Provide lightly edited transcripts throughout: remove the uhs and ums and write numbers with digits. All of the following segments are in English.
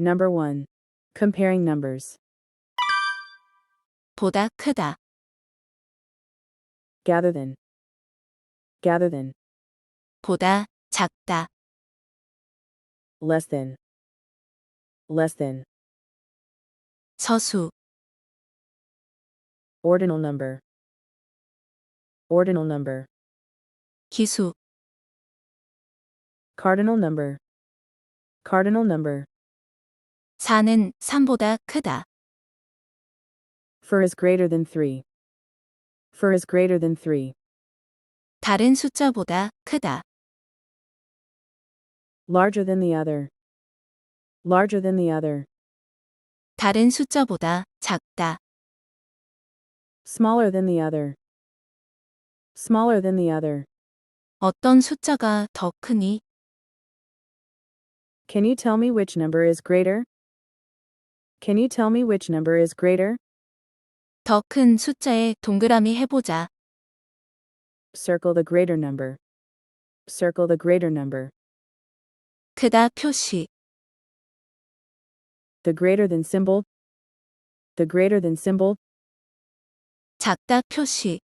Number 1. Comparing numbers. 보다 크다. Gather than. Gather than. 보다 작다. Less than. Less than. 서수. Ordinal number. Ordinal number. 기수. Cardinal number. Cardinal number. 4는 3보다 크다. For is greater than 3. For is greater than 3. 다른 숫자보다 크다. Larger than the other. Larger than the other. 다른 숫자보다 작다. Smaller than the other. Smaller than the other. 어떤 숫자가 더 크니? Can you tell me which number is greater? Can you tell me which number is greater? 더 큰 숫자에 동그라미 해보자. Circle the greater number. Circle the greater number. 크다 표시. The greater than symbol. The greater than symbol. 작다 표시.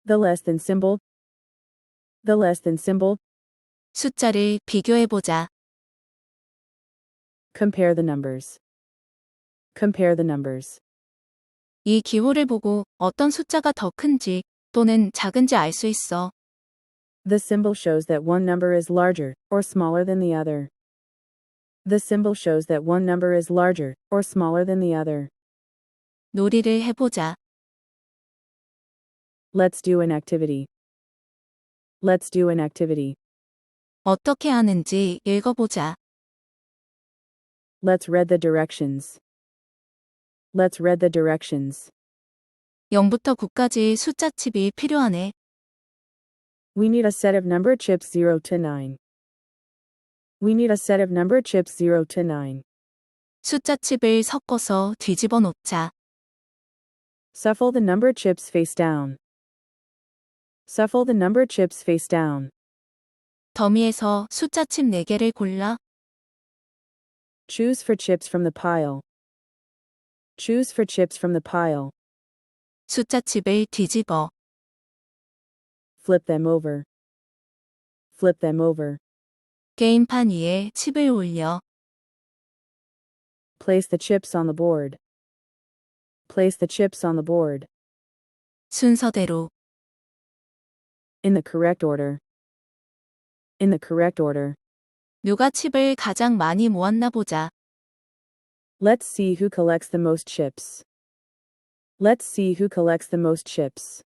The less than symbol. The less than symbol. 숫자를 비교해보자. Compare the numbers. Compare the numbers. 이 기호를 보고 어떤 숫자가 더 큰지 또는 작은지 알 수 있어. The symbol shows that one number is larger or smaller than the other. The symbol shows that one number is larger or smaller than the other. 놀이를 해보자. Let's do an activity. Let's do an activity. 어떻게 하는지 읽어보자. Let's read the directions. Let's read the directions. 0부터 9까지 숫자칩이 필요하네. We need a set of number chips 0 to 9. We need a set of number chips 0 to 9. 숫자칩을 섞어서 뒤집어 놓자. Shuffle the number chips face down. Shuffle the number chips face down. 더미에서 숫자칩 4개를 골라. Choose for chips from the pile. Choose for chips from the pile. 숫자칩을 뒤집어. Flip them over. Flip them over. 게임판 위에 칩을 올려. Place the chips on the board. Place the chips on the board. 순서대로. In the correct order. In the correct order. 누가 칩을 가장 많이 모았나 보자. Let's see who collects the most chips. Let's see who collects the most chips.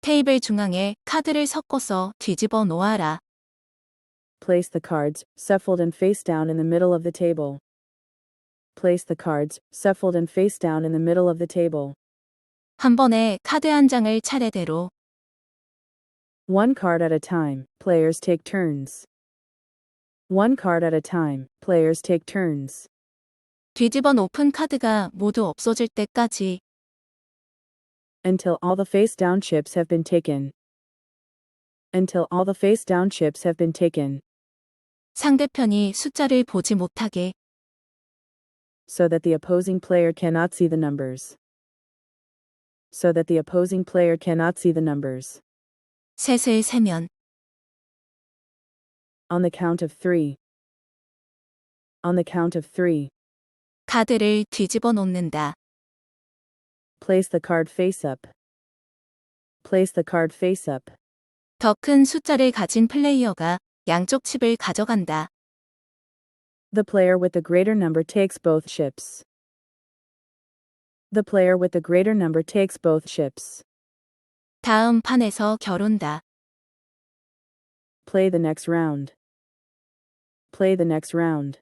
테이블 중앙에 카드를 섞어서 뒤집어 놓아라. Place the cards, shuffled and face down in the middle of the table. Place the cards, shuffled and face down in the middle of the table. 한 번에 카드 한 장을 차례대로. One card at a time, players take turns. One card at a time, players take turns. 뒤집어 놓은 카드가 모두 없어질 때까지. Until all the face down chips have been taken. Until all the face down chips have been taken. 상대편이 숫자를 보지 못하게. So that the opposing player cannot see the numbers. So that the opposing player cannot see the numbers. 셋을 세면. On the count of 3. On the count of 3. 카드를 뒤집어 놓는다. Place the card face up. Place the card face up. 더 큰 숫자를 가진 플레이어가 양쪽 칩을 가져간다. The player with the greater number takes both chips. The player with the greater number takes both chips. 다음 판에서 겨룬다. Play the next round. Play the next round.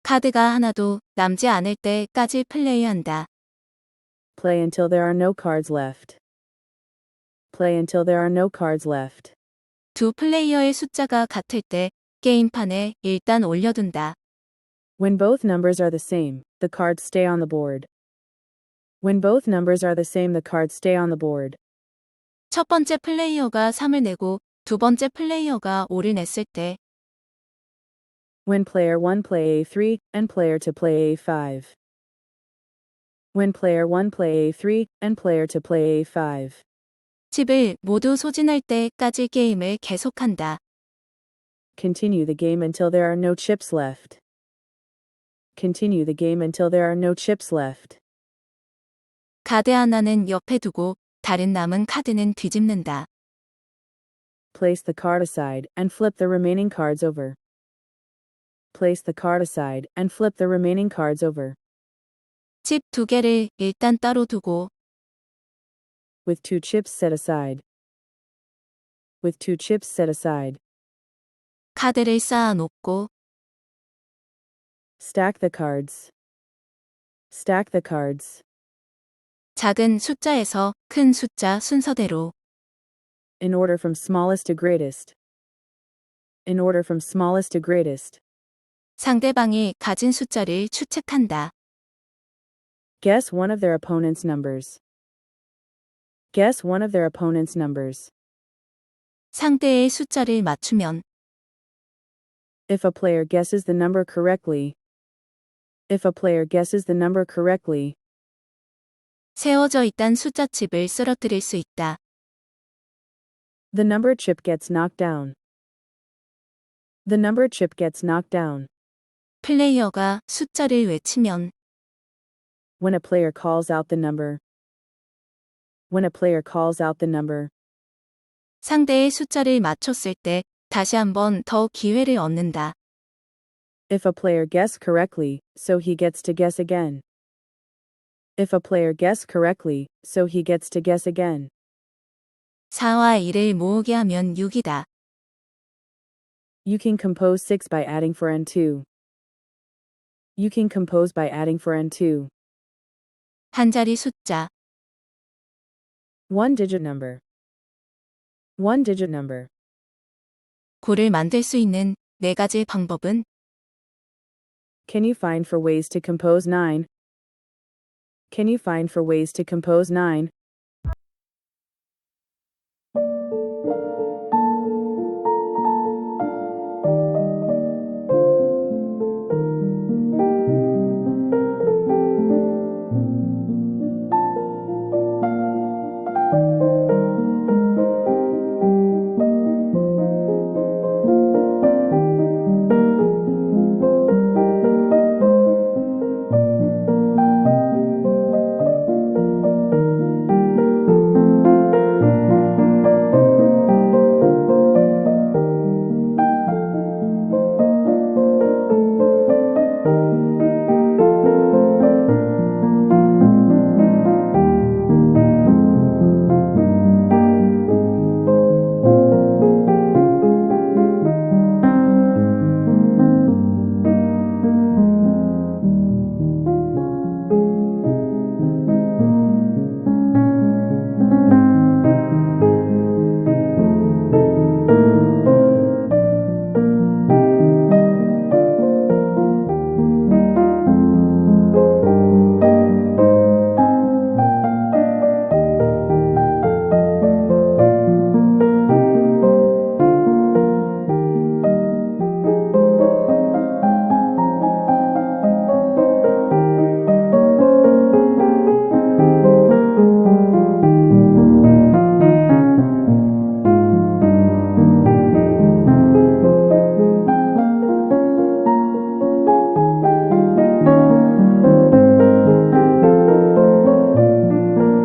카드가 하나도 남지 않을 때까지 플레이한다. Play until there are no cards left. Play until there are no cards left. 두 플레이어의 숫자가 같을 때 게임판에 일단 올려둔다. When both numbers are the same, the cards stay on the board. When both numbers are the same, the cards stay on the board. 첫 번째 플레이어가 3을 내고 두 번째 플레이어가 5를 냈을 때 When player 1 play A3 and player 2 play A5. When player 1 play A3 and player 2 play A5. 칩을 모두 소진할 때까지 게임을 계속한다. Continue the game until there are no chips left. Continue the game until there are no chips left. 카드 하나는 옆에 두고 다른 남은 카드는 뒤집는다. Place the card aside and flip the remaining cards over. Place the card aside and flip the remaining cards over. 칩 2개를 일단 따로 두고 With 2 chips set aside. With 2 chips set aside. 카드를 쌓아 놓고 Stack the cards. Stack the cards. 작은 숫자에서 큰 숫자 순서대로 In order from smallest to greatest. In order from smallest to greatest. 상대방이 가진 숫자를 추측한다. Guess one of their opponent's numbers. Guess one of their opponent's numbers. 상대의 숫자를 맞추면 If a player guesses the number correctly. If a player guesses the number correctly. 세워져 있던 숫자칩을 쓰러뜨릴 수 있다. The number chip gets knocked down. The number chip gets knocked down. 플레이어가 숫자를 외치면 When a player calls out the number. When a player calls out the number. 상대의 숫자를 맞췄을 때 다시 한번 더 기회를 얻는다. If a player guessed correctly, so he gets to guess again. If a player guessed correctly, so he gets to guess again. 4와 1을 모으게 하면 6이다. You can compose 6 by adding 4 and 2. You can compose by adding 4 and 2. 한 자리 숫자. One digit number. One digit number. 9를 만들 수 있는 4가지 방법은 Can you find for ways to compose 9? Can you find for ways to compose 9?